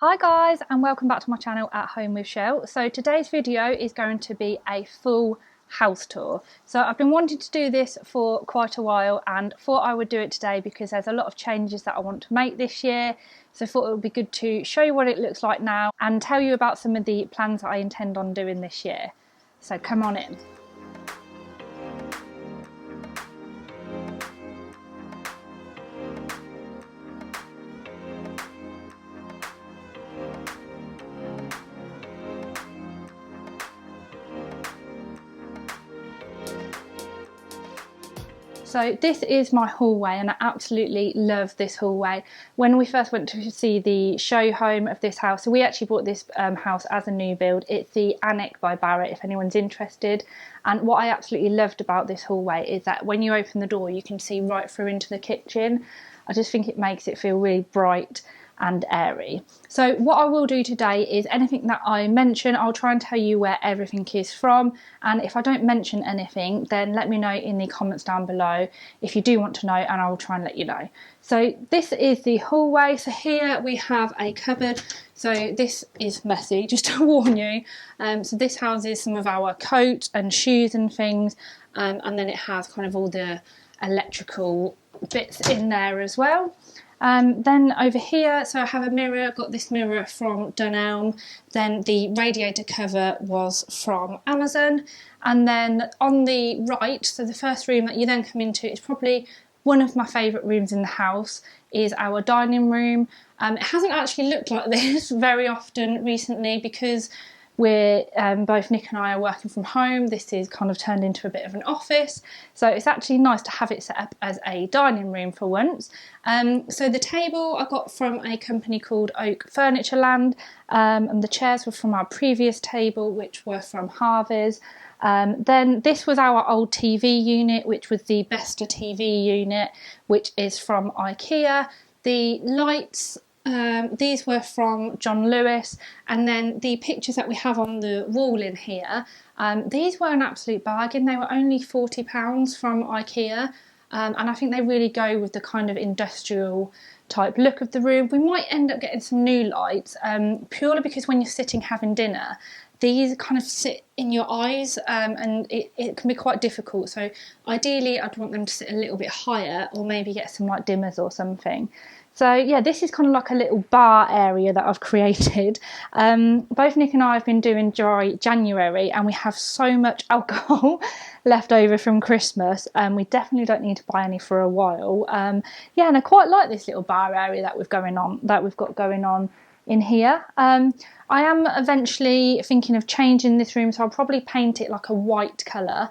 Hi guys, and welcome back to my channel At Home with Chelle. So today's video is going to be a full house tour. So I've been wanting to do this for quite a while and thought I would do it today because there's a lot of changes that I want to make this year. So I thought it would be good to show you what it looks like now and tell you about some of the plans that I intend on doing this year. So come on in. So this is my hallway and I absolutely love this hallway. When we first went to see the show home of this house, so we actually bought this house as a new build. It's the Alnwick by Barratt if anyone's interested. And what I absolutely loved about this hallway is that when you open the door you can see right through into the kitchen. I just think it makes it feel really bright and airy. So what I will do today is anything that I mention, I'll try and tell you where everything is from, and if I don't mention anything then let me know in the comments down below if you do want to know, and I will try and let you know. So this is the hallway. So here we have a cupboard. So this is messy, just to warn you. So this houses some of our coats and shoes and things, and then it has kind of all the electrical bits in there as well. Then over here, so I have a mirror. I've got this mirror from Dunelm. Then the radiator cover was from Amazon. And then on the right, so the first room that you then come into is probably one of my favourite rooms in the house, is our dining room. It hasn't actually looked like this very often recently because we're both Nick and I are working from home. This is kind of turned into a bit of an office, so it's actually nice to have it set up as a dining room for once. So the table I got from a company called Oak Furnitureland, and the chairs were from our previous table, which were from Harvey's. Then this was our old TV unit, which was the Besta TV unit, which is from IKEA. The lights, these were from John Lewis, and then the pictures that we have on the wall in here, these were an absolute bargain. They were only £40 from IKEA, and I think they really go with the kind of industrial type look of the room. We might end up getting some new lights, purely because when you're sitting having dinner, these kind of sit in your eyes, and it can be quite difficult. So ideally I'd want them to sit a little bit higher, or maybe get some like dimmers or something. So yeah, this is kind of like a little bar area that I've created. Both Nick and I have been doing dry January and we have so much alcohol left over from Christmas, and we definitely don't need to buy any for a while. Yeah, and I quite like this little bar area that we've got going on in here. I am eventually thinking of changing this room, so I'll probably paint it like a white colour.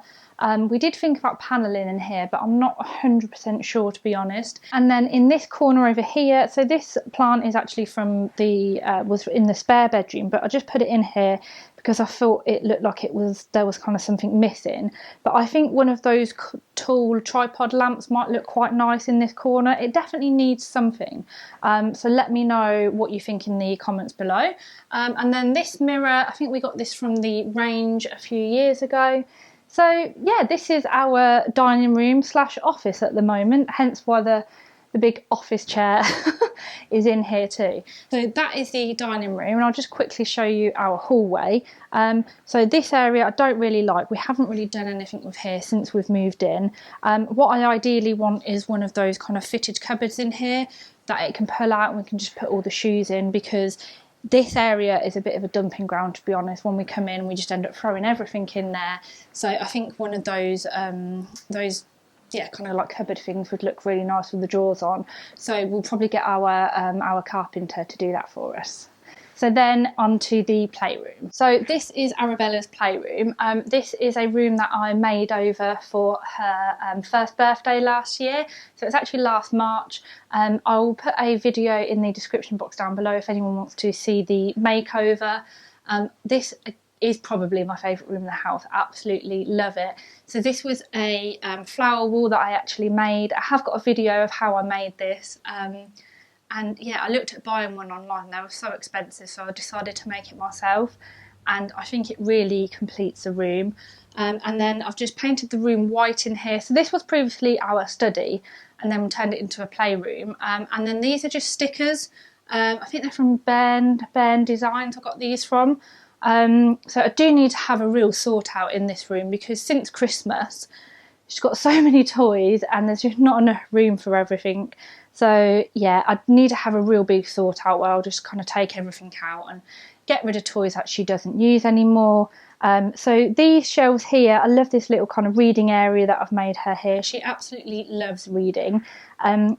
We did think about panelling in here, but I'm not 100% sure, to be honest. And then in this corner over here, so this plant is actually from the was in the spare bedroom, but I just put it in here because I thought it looked like there was kind of something missing. But I think one of those tall tripod lamps might look quite nice in this corner. It definitely needs something. So let me know what you think in the comments below. And then this mirror, I think we got this from the Range a few years ago. So yeah, this is our dining room / office at the moment, hence why the big office chair is in here too. So that is the dining room, and I'll just quickly show you our hallway. So this area I don't really like. We haven't really done anything with here since we've moved in. What I ideally want is one of those kind of fitted cupboards in here that it can pull out and we can just put all the shoes in, because this area is a bit of a dumping ground, to be honest. When we come in, we just end up throwing everything in there. So I think one of those yeah, kind of like cupboard things would look really nice with the drawers on. So we'll probably get our carpenter to do that for us. So then onto the playroom. So this is Arabella's playroom. This is a room that I made over for her first birthday last year. So it's actually last March. I'll put a video in the description box down below if anyone wants to see the makeover. This is probably my favourite room in the house. Absolutely love it. So this was a flower wall that I actually made. I have got a video of how I made this. And yeah, I looked at buying one online. They were so expensive, so I decided to make it myself. And I think it really completes the room. And then I've just painted the room white in here. So this was previously our study, and then we turned it into a playroom. And then these are just stickers. I think they're from Bairn Designs. I got these from. So I do need to have a real sort out in this room, because since Christmas she's got so many toys and there's just not enough room for everything. So yeah, I need to have a real big sort out where I'll just kind of take everything out and get rid of toys that she doesn't use anymore. So these shelves here, I love this little kind of reading area that I've made her here. She absolutely loves reading.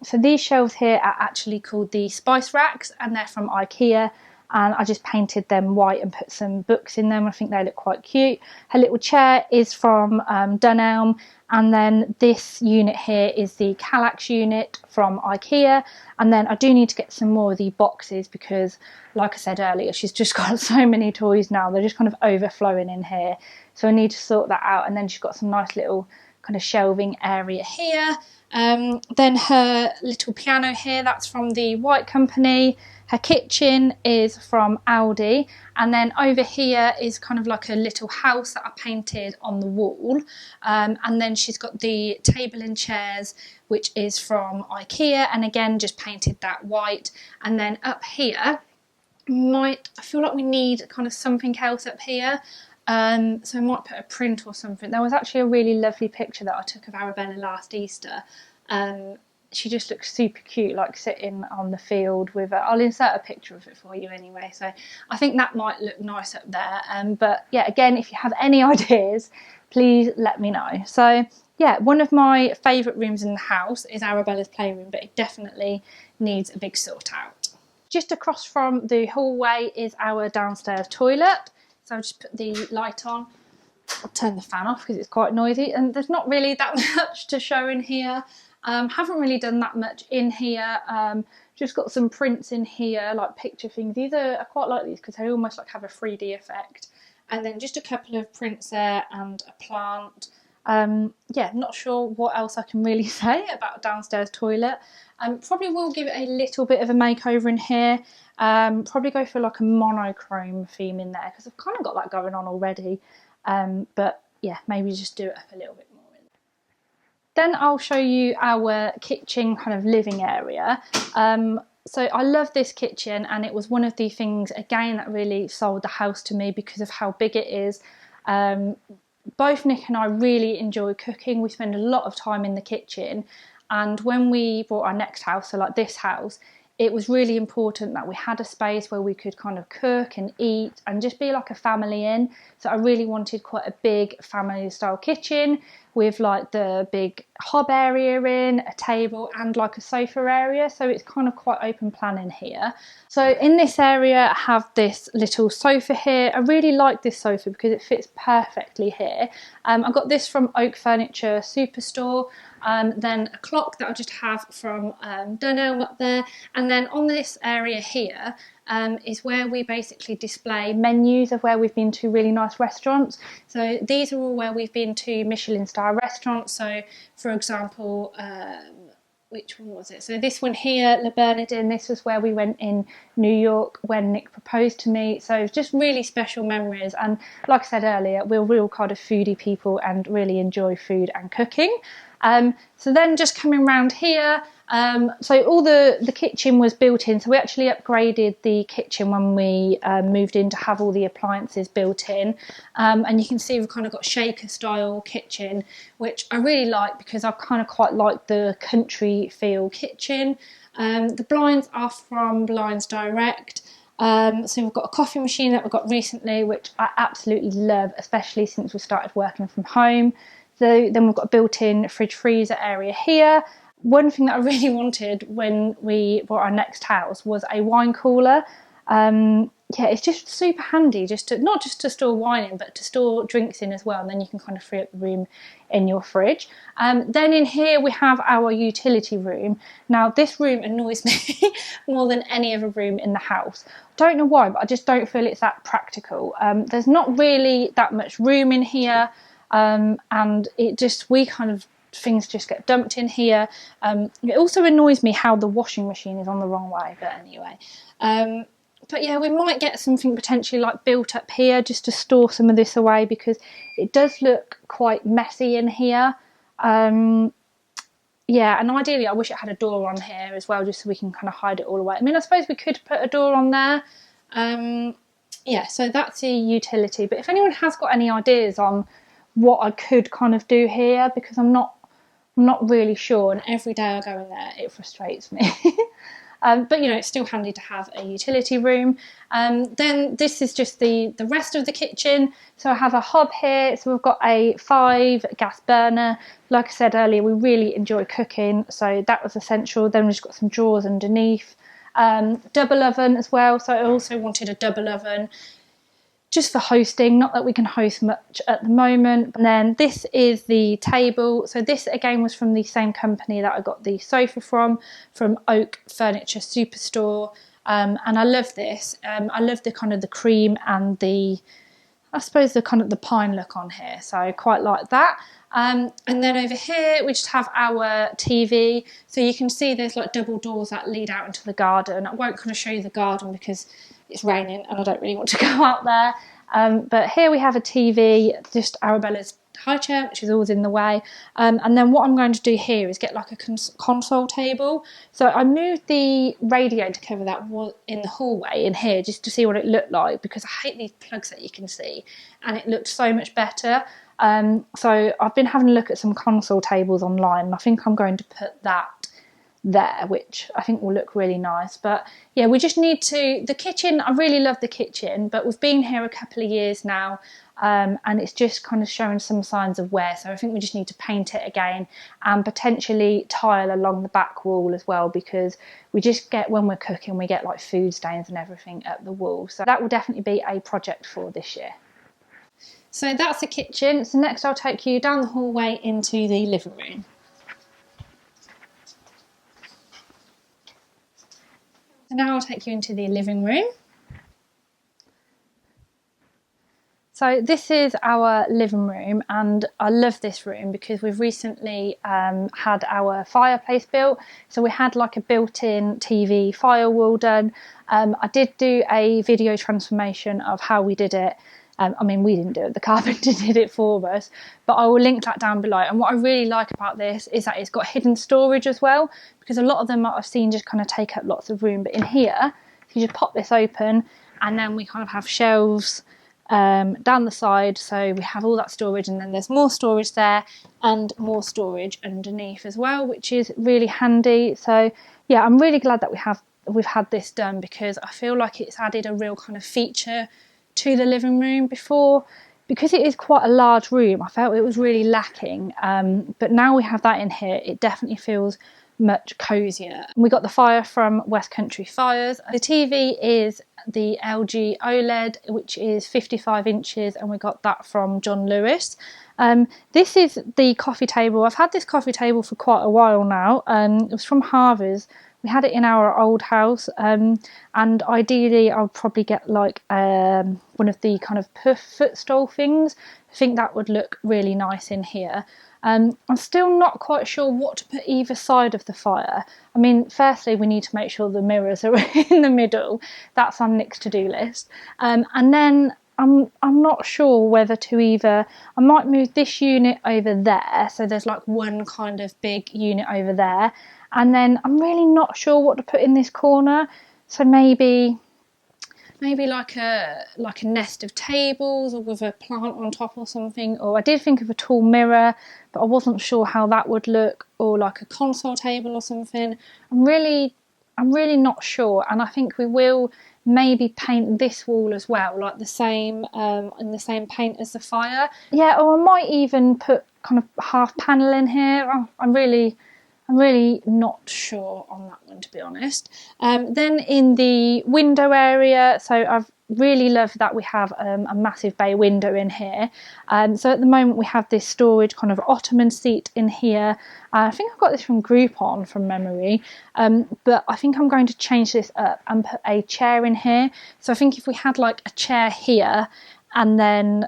So these shelves here are actually called the Spice Racks, and they're from IKEA. And I just painted them white and put some books in them. I think they look quite cute. Her little chair is from Dunelm, and then this unit here is the Kallax unit from IKEA. And then I do need to get some more of the boxes, because like I said earlier, she's just got so many toys now, they're just kind of overflowing in here, so I need to sort that out. And then she's got some nice little kind of shelving area here. Then her little piano here, that's from the White Company. Her kitchen is from Aldi, and then over here is kind of like a little house that I painted on the wall, and then she's got the table and chairs, which is from IKEA, and again just painted that white. And then up here, I feel like we need kind of something else up here. So I might put a print or something. There was actually a really lovely picture that I took of Arabella last Easter. She just looks super cute, like sitting on the field with her. I'll insert a picture of it for you anyway. So I think that might look nice up there. But yeah, again, if you have any ideas, please let me know. So yeah, one of my favourite rooms in the house is Arabella's playroom, but it definitely needs a big sort out. Just across from the hallway is our downstairs toilet. So I'll just put the light on. I'll turn the fan off because it's quite noisy, and there's not really that much to show in here. Haven't really done that much in here. Just got some prints in here, like picture things. These I quite like these because they almost like have a 3D effect. And then just a couple of prints there and a plant. Yeah, not sure what else I can really say about a downstairs toilet. Probably will give it a little bit of a makeover in here. Probably go for like a monochrome theme in there because I've kind of got that going on already. But yeah, maybe just do it up a little bit more. Then I'll show you our kitchen kind of living area. So I love this kitchen, and it was one of the things again that really sold the house to me because of how big it is. Both Nick and I really enjoy cooking. We spend a lot of time in the kitchen, and when we bought our next house, so like this house, it was really important that we had a space where we could kind of cook and eat and just be like a family in. So I really wanted quite a big family style kitchen with like the big hob area in, a table and like a sofa area. So it's kind of quite open plan in here. So in this area I have this little sofa here. I really like this sofa because it fits perfectly here. I got this from Oak Furniture Superstore. Then a clock that I just have from Dunelm up there, and then on this area here is where we basically display menus of where we've been to really nice restaurants. So these are all where we've been to Michelin star restaurants. So for example, which one was it? So this one here, Le Bernardin, this was where we went in New York when Nick proposed to me. So it's just really special memories. And like I said earlier, we're real kind of foodie people and really enjoy food and cooking. So then just coming around here, so all the kitchen was built in. So we actually upgraded the kitchen when we moved in to have all the appliances built in. And you can see we've kind of got shaker style kitchen, which I really like because I kind of quite like the country feel kitchen. The blinds are from Blinds Direct. So we've got a coffee machine that we got recently, which I absolutely love, especially since we started working from home. So then we've got a built-in fridge freezer area here. One thing that I really wanted when we bought our next house was a wine cooler. Yeah, it's just super handy, not just to store wine in, but to store drinks in as well. And then you can kind of free up the room in your fridge. Then in here we have our utility room. Now this room annoys me more than any other room in the house. Don't know why, but I just don't feel it's that practical. There's not really that much room in here. And things just get dumped in here. It also annoys me how the washing machine is on the wrong way, but anyway. But yeah, we might get something potentially like built up here just to store some of this away because it does look quite messy in here. yeah, and ideally I wish it had a door on here as well, just so we can kind of hide it all away. I mean, I suppose we could put a door on there. Yeah, so that's a utility. But if anyone has got any ideas on what I could kind of do here, because I'm not really sure, and every day I go in there it frustrates me. But you know, it's still handy to have a utility room. Then this is just the rest of the kitchen. So I have a hob here. So we've got a 5 gas burner. Like I said earlier, we really enjoy cooking, so that was essential. Then we've just got some drawers underneath. Double oven as well. So I also wanted a double oven, just for hosting, not that we can host much at the moment. And then this is the table. So this again was from the same company that I got the sofa from Oak Furniture Superstore. And I love this. I love the kind of the cream and I suppose the kind of the pine look on here. So I quite like that. And then over here we just have our TV. So you can see there's like double doors that lead out into the garden. I won't kind of show you the garden because it's raining and I don't really want to go out there. But here we have a TV, just Arabella's high chair, which is always in the way. And then what I'm going to do here is get like a console table. So I moved the radiator cover that was in the hallway in here just to see what it looked like, because I hate these plugs that you can see, and it looked so much better. So I've been having a look at some console tables online, and I think I'm going to put that there, which I think will look really nice. But yeah, we just need to, the kitchen, I really love the kitchen, but we've been here a couple of years now, and it's just kind of showing some signs of wear. So I think we just need to paint it again and potentially tile along the back wall as well, because we just get, when we're cooking, we get like food stains and everything at the wall. So that will definitely be a project for this year. So that's the kitchen. So next I'll take you down the hallway into the living room. So now I'll take you into the living room. So this is our living room, and I love this room because we've recently had our fireplace built. So we had like a built-in TV firewall done. I did do a video transformation of how we did it. I mean, we didn't do it, the carpenter did it for us, but I will link that down below. And what I really like about this is that it's got hidden storage as well, because a lot of them I've seen just kind of take up lots of room. But in here, you just pop this open, and then we kind of have shelves down the side. So we have all that storage, and then there's more storage there and more storage underneath as well, which is really handy. So yeah, I'm really glad that we've had this done, because I feel like it's added a real kind of feature to the living room. Before, because it is quite a large room, I felt it was really lacking, but now we have that in here, it definitely feels much cosier. We got the fire from West Country Fires. The TV is the LG OLED, which is 55 inches, and we got that from John Lewis. This is the coffee table. I've had this coffee table for quite a while now. It was from Harvey's. We had it in our old house, and ideally I'll probably get like one of the kind of puff footstool things. I think that would look really nice in here. I'm still not quite sure what to put either side of the fire. I mean, firstly, we need to make sure the mirrors are in the middle. That's on Nick's to-do list. And then I'm not sure whether to either, I might move this unit over there, so there's like one kind of big unit over there, and then I'm really not sure what to put in this corner. So maybe like a nest of tables, or with a plant on top or something. Or I did think of a tall mirror, but I wasn't sure how that would look, or like a console table or something. I'm really not sure, and I think we will maybe paint this wall as well, like the same in the same paint as the fire. Yeah, or I might even put kind of half panel in here. I'm really not sure on that one, to be honest. Then in the window area, so I've really loved that we have a massive bay window in here. So at the moment we have this storage kind of ottoman seat in here. I think I've got this from Groupon from memory, but I think I'm going to change this up and put a chair in here. So I think if we had like a chair here and then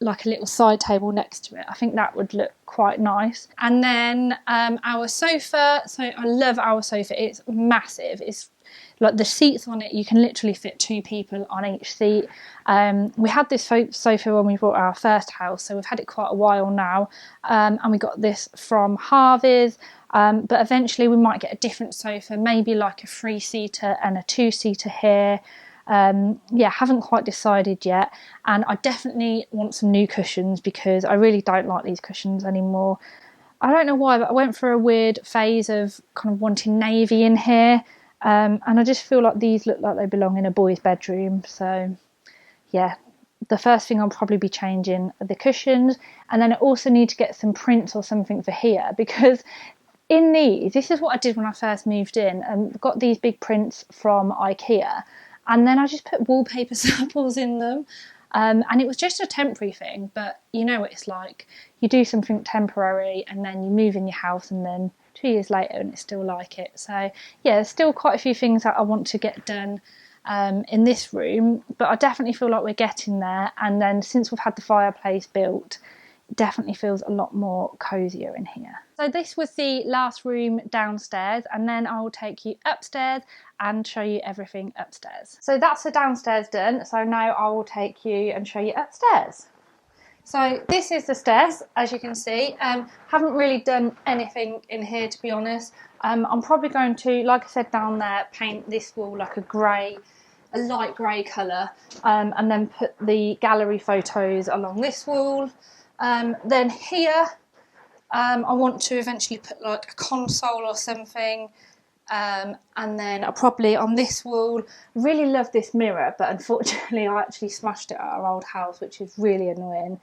like a little side table next to it, I think that would look quite nice. And then our sofa, so I love our sofa, it's massive, it's like the seats on it, you can literally fit 2 people on each seat. We had this sofa when we bought our first house, so we've had it quite a while now, and we got this from Harvey's, but eventually we might get a different sofa, maybe like a 3-seater and a 2-seater here. Yeah, haven't quite decided yet, and I definitely want some new cushions because I really don't like these cushions anymore. I don't know why, but I went through a weird phase of kind of wanting navy in here, and I just feel like these look like they belong in a boy's bedroom. So yeah, the first thing I'll probably be changing are the cushions, and then I also need to get some prints or something for here, because in these, this is what I did when I first moved in, and got these big prints from IKEA, and then I just put wallpaper samples in them, and it was just a temporary thing, but you know what it's like. You do something temporary and then you move in your house, and then 2 years later and it's still like it. So yeah, there's still quite a few things that I want to get done in this room, but I definitely feel like we're getting there. And then since we've had the fireplace built, it definitely feels a lot more cozier in here. So this was the last room downstairs, and then I will take you upstairs and show you everything upstairs. So that's the downstairs done, so now I will take you and show you upstairs. So this is the stairs, as you can see. Haven't really done anything in here, to be honest. I'm probably going to, like I said down there, paint this wall like a light grey colour, and then put the gallery photos along this wall. Then here, I want to eventually put like a console or something. And then I probably on this wall, really love this mirror, but unfortunately I actually smashed it at our old house, which is really annoying.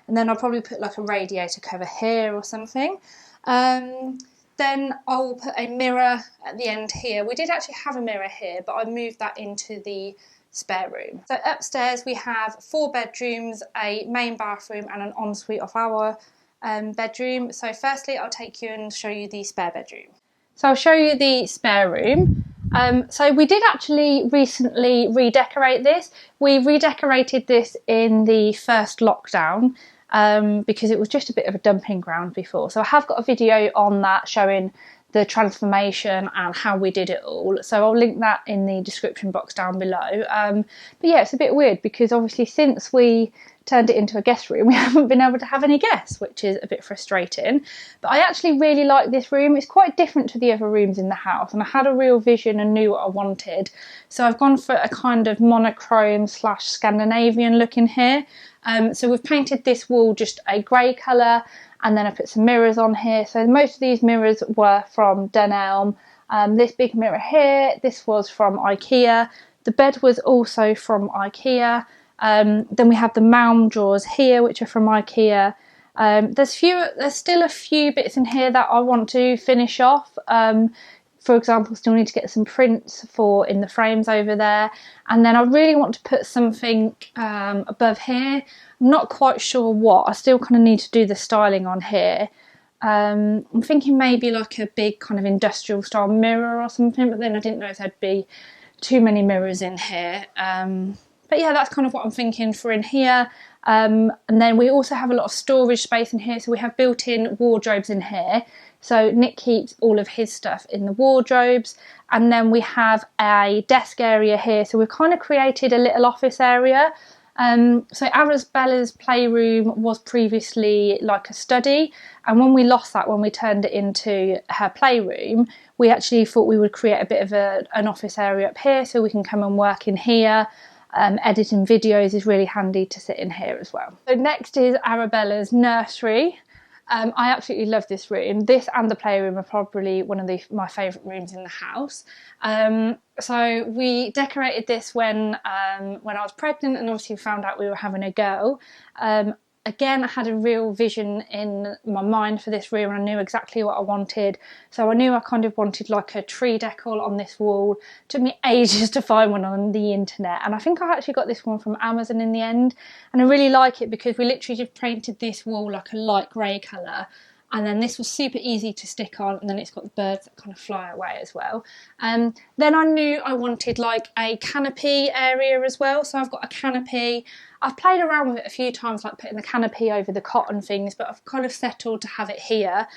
And then I'll probably put like a radiator cover here or something. Then I'll put a mirror at the end here. We did actually have a mirror here, but I moved that into the spare room. So upstairs we have 4 bedrooms, a main bathroom and an ensuite of our bedroom. So firstly I'll take you and show you the spare bedroom. So I'll show you the spare room. So we did actually recently redecorate this. We redecorated this in the first lockdown because it was just a bit of a dumping ground before. So I have got a video on that showing the transformation and how we did it all. So I'll link that in the description box down below. But yeah, it's a bit weird because obviously since we turned it into a guest room, we haven't been able to have any guests, which is a bit frustrating. But I actually really like this room. It's quite different to the other rooms in the house, and I had a real vision and knew what I wanted. So I've gone for a kind of monochrome / Scandinavian look in here. So we've painted this wall just a grey colour, and then I put some mirrors on here. So most of these mirrors were from Dunelm. This big mirror here, this was from IKEA. The bed was also from IKEA. Then we have the Malm drawers here, which are from IKEA. There's still a few bits in here that I want to finish off. For example, still need to get some prints in the frames over there. And then I really want to put something above here. I'm not quite sure what. I still kind of need to do the styling on here. I'm thinking maybe like a big kind of industrial style mirror or something, but then I didn't know if there'd be too many mirrors in here. But yeah, that's kind of what I'm thinking for in here. And then we also have a lot of storage space in here. So we have built-in wardrobes in here. So Nick keeps all of his stuff in the wardrobes. And then we have a desk area here. So we've kind of created a little office area. So Arabella's playroom was previously like a study. And when we lost that, when we turned it into her playroom, we actually thought we would create a bit of an office area up here so we can come and work in here. Editing videos is really handy to sit in here as well. So next is Arabella's nursery. I absolutely love this room. This and the playroom are probably one of my favourite rooms in the house. So we decorated this when I was pregnant, and obviously found out we were having a girl. Again, I had a real vision in my mind for this room, and I knew exactly what I wanted. So I knew I kind of wanted like a tree decor on this wall. It took me ages to find one on the internet, and I think I actually got this one from Amazon in the end. And I really like it because we literally just painted this wall like a light grey colour. And then this was super easy to stick on, and then it's got the birds that kind of fly away as well. Then I knew I wanted like a canopy area as well. So I've got a canopy. I've played around with it a few times, like putting the canopy over the cotton things, but I've kind of settled to have it here.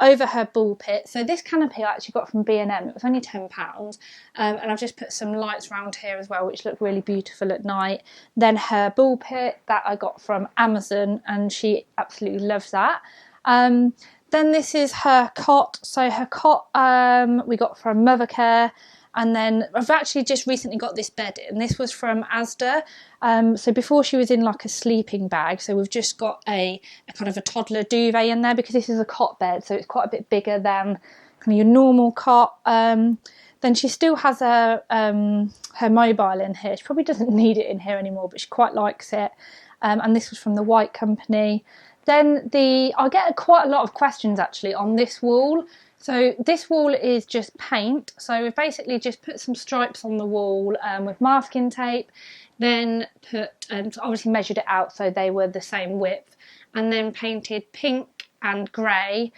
over her ball pit. So this canopy I actually got from B&M. It was only £10. And I've just put some lights around here as well, which look really beautiful at night. Then her ball pit that I got from Amazon, and she absolutely loves that. Then this is her cot. So her cot we got from Mothercare. And then I've actually just recently got this bed in. This was from Asda. So before she was in like a sleeping bag. So we've just got a kind of a toddler duvet in there because this is a cot bed. So it's quite a bit bigger than kind of your normal cot. Then she still has her mobile in here. She probably doesn't need it in here anymore, but she quite likes it. And this was from the White Company. Then I get quite a lot of questions actually on this wall. So this wall is just paint. So we've basically just put some stripes on the wall with masking tape, then obviously measured it out so they were the same width, and then painted pink and grey,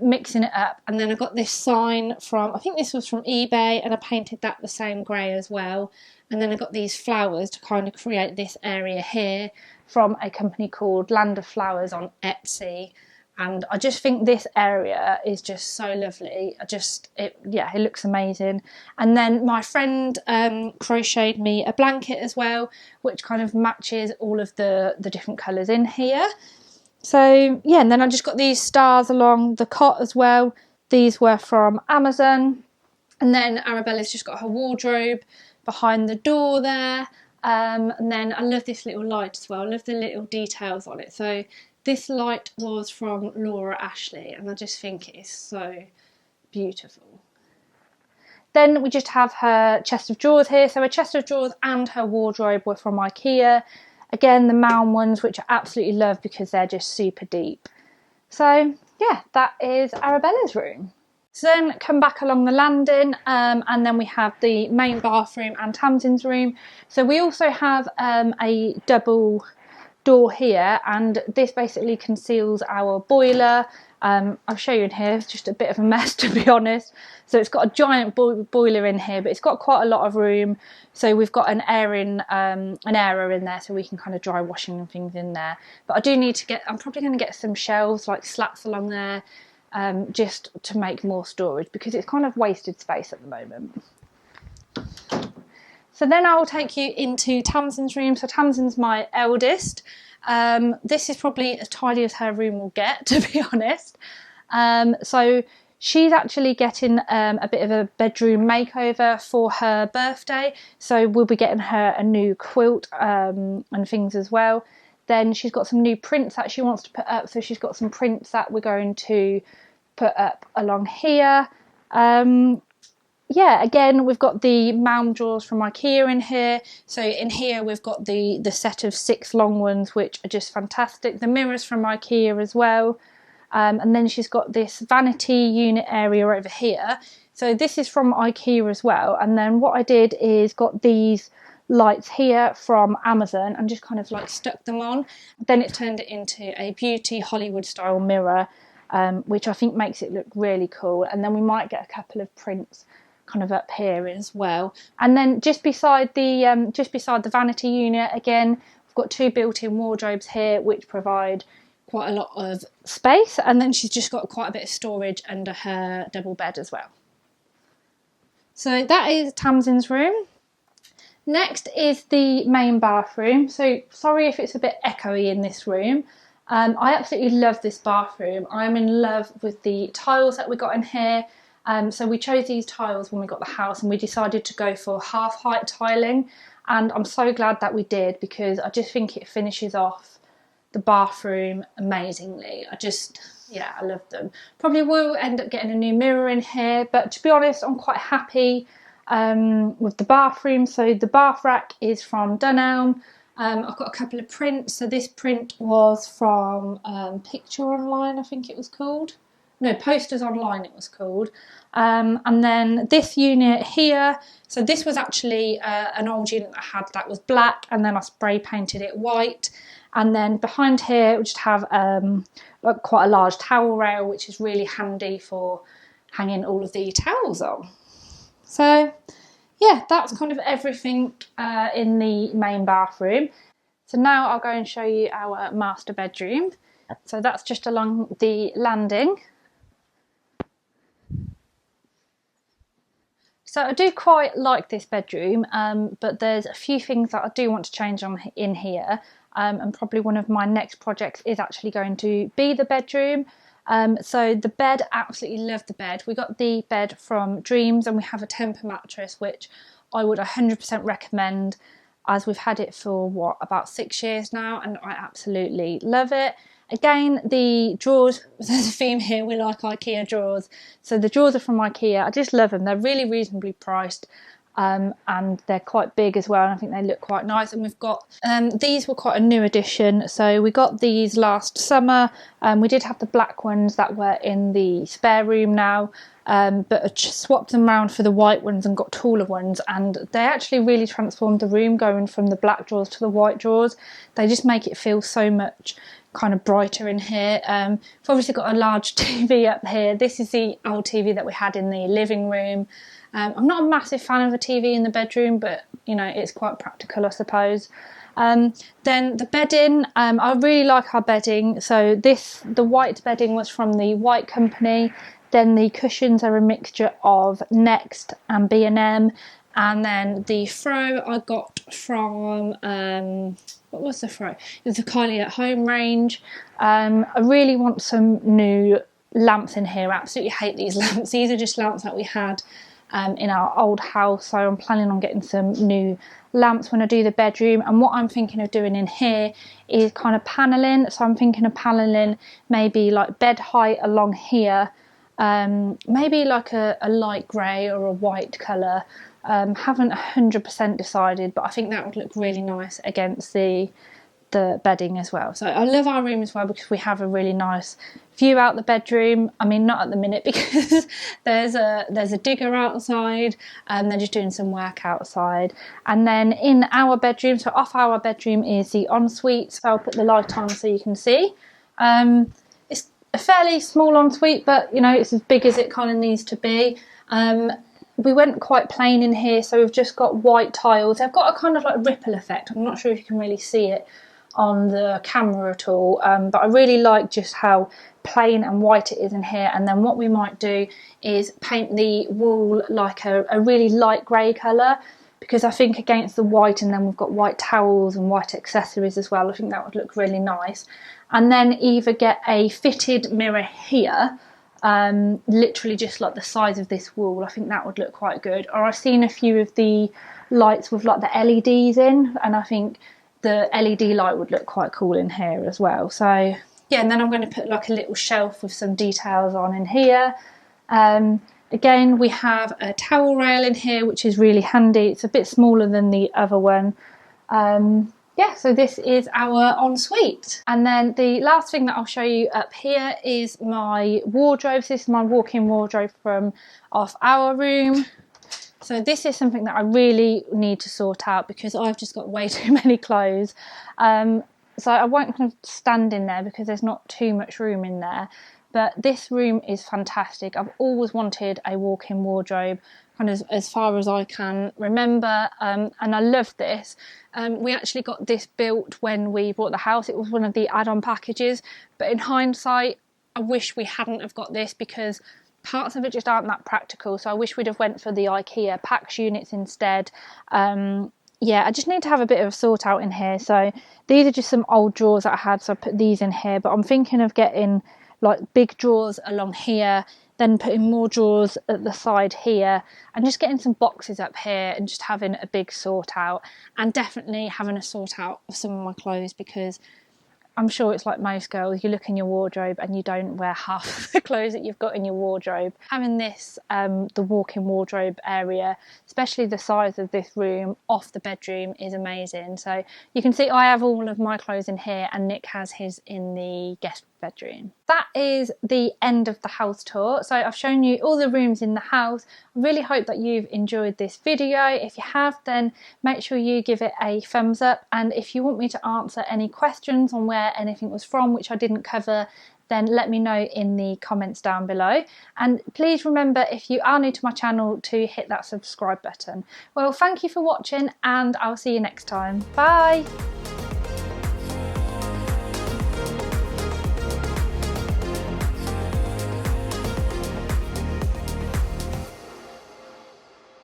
mixing it up. And then I got this sign from, I think this was from eBay, and I painted that the same grey as well. And then I got these flowers to kind of create this area here from a company called Land of Flowers on Etsy. And I just think this area is just so lovely. It looks amazing. And then my friend crocheted me a blanket as well, which kind of matches all of the different colours in here. So yeah, and then I just got these stars along the cot as well. These were from Amazon. And then Arabella's just got her wardrobe behind the door there. And then I love this little light as well. I love the little details on it. So this light was from Laura Ashley, and I just think it is so beautiful. Then we just have her chest of drawers here. So her chest of drawers and her wardrobe were from IKEA. Again, the Mound ones, which I absolutely love because they're just super deep. So yeah, that is Arabella's room. So then come back along the landing, and then we have the main bathroom and Tamsin's room. So we also have a double door here, and this basically conceals our boiler. I'll show you in here. It's just a bit of a mess, to be honest. So it's got a giant boiler in here, but it's got quite a lot of room. So we've got an airer in there, so we can kind of dry washing and things in there. But I do need to I'm probably going to get some shelves, like slats along there, just to make more storage because it's kind of wasted space at the moment. So then I will take you into Tamsin's room. So Tamsin's my eldest. This is probably as tidy as her room will get, to be honest. So she's actually getting a bit of a bedroom makeover for her birthday. So we'll be getting her a new quilt and things as well. Then she's got some new prints that she wants to put up. So she's got some prints that we're going to put up along here. Yeah, again, we've got the Mound drawers from IKEA in here. So in here we've got the set of 6 long ones, which are just fantastic. The mirrors from IKEA as well. And then she's got this vanity unit area over here. So this is from IKEA as well. And then what I did is got these lights here from Amazon and just kind of like stuck them on. Then it turned it into a beauty Hollywood style mirror, which I think makes it look really cool. And then we might get a couple of prints kind of up here as well. And then just beside the vanity unit, again, we've got 2 built-in wardrobes here which provide quite a lot of space, and then she's just got quite a bit of storage under her double bed as well. So that is Tamsin's room. Next is the main bathroom. So sorry if it's a bit echoey in this room. I absolutely love this bathroom. I'm in love with the tiles that we got in here. So we chose these tiles when we got the house, and we decided to go for half height tiling, and I'm so glad that we did because I just think it finishes off the bathroom amazingly. I love them. Probably will end up getting a new mirror in here, but to be honest, I'm quite happy with the bathroom. So the bath rack is from Dunelm. I've got a couple of prints. So this print was from Picture Online, I think it was called. No, Posters Online it was called. And then this unit here, so this was actually an old unit that I had that was black, and then I spray painted it white. And then behind here we just have like quite a large towel rail, which is really handy for hanging all of the towels on. So yeah, that's kind of everything in the main bathroom. So now I'll go and show you our master bedroom. So that's just along the landing. So I do quite like this bedroom, but there's a few things that I do want to change on in here, and probably one of my next projects is actually going to be the bedroom. So the bed, absolutely love the bed. We got the bed from Dreams, and we have a Temper mattress, which I would 100% recommend, as we've had it for what, about 6 years now, and I absolutely love it. Again, the drawers, there's a theme here, we like IKEA drawers. So the drawers are from IKEA. I just love them. They're really reasonably priced, and they're quite big as well, and I think they look quite nice. And we've got, these were quite a new addition. So we got these last summer. We did have the black ones that were in the spare room now, but I swapped them around for the white ones and got taller ones, and they actually really transformed the room, going from the black drawers to the white drawers. They just make it feel so much kind of brighter in here. We've obviously got a large TV up here. This is the old TV that we had in the living room. I'm not a massive fan of a TV in the bedroom, but you know, it's quite practical, I suppose. Then the bedding, I really like our bedding. So the white bedding was from the White Company. Then the cushions are a mixture of Next and B&M. And then the throw I got from, what was the throw? It was the Kylie at Home range. I really want some new lamps in here. I absolutely hate these lamps. These are just lamps that we had in our old house. So I'm planning on getting some new lamps when I do the bedroom. And what I'm thinking of doing in here is kind of panelling. So I'm thinking of panelling maybe like bed height along here. Maybe like a light grey or a white colour. Haven't 100% decided, but I think that would look really nice against the bedding as well. So I love our room as well because we have a really nice view out the bedroom. I mean, not at the minute because there's a digger outside, and they're just doing some work outside. And then in our bedroom, so off our bedroom is the ensuite. So I'll put the light on so you can see. It's a fairly small ensuite, but you know, it's as big as it kind of needs to be. We went quite plain in here, so we've just got white tiles. They've got a kind of like ripple effect. I'm not sure if you can really see it on the camera at all, but I really like just how plain and white it is in here. And then what we might do is paint the wall like a really light grey colour, because I think against the white, and then we've got white towels and white accessories as well, I think that would look really nice. And then either get a fitted mirror here, literally just like the size of this wall. I think that would look quite good. Or I've seen a few of the lights with like the LEDs in, and I think the LED light would look quite cool in here as well. So yeah, and then I'm going to put like a little shelf with some details on in here. Again, we have a towel rail in here, which is really handy. It's a bit smaller than the other one. Yeah, so this is our ensuite. And then the last thing that I'll show you up here is my wardrobes. This is my walk-in wardrobe from off our room. So this is something that I really need to sort out because I've just got way too many clothes. So I won't kind of stand in there because there's not too much room in there. But this room is fantastic. I've always wanted a walk-in wardrobe, kind of as far as I can remember, and I love this. We actually got this built when we bought the house. It was one of the add-on packages, but in hindsight I wish we hadn't have got this because parts of it just aren't that practical. So I wish we'd have went for the IKEA PAX units instead. Yeah, I just need to have a bit of a sort out in here. So these are just some old drawers that I had, so I put these in here, but I'm thinking of getting like big drawers along here, then putting more drawers at the side here, and just getting some boxes up here and just having a big sort out, and definitely having a sort out of some of my clothes, because I'm sure it's like most girls, you look in your wardrobe and you don't wear half the clothes that you've got in your wardrobe. Having this, the walk-in wardrobe area, especially the size of this room off the bedroom, is amazing. So you can see I have all of my clothes in here and Nick has his in the guest bedroom. That is the end of the house tour. So I've shown you all the rooms in the house. I really hope that you've enjoyed this video. If you have, then make sure you give it a thumbs up, and if you want me to answer any questions on where anything was from which I didn't cover, then let me know in the comments down below. And please remember, if you are new to my channel, to hit that subscribe button. Well, thank you for watching and I'll see you next time. Bye!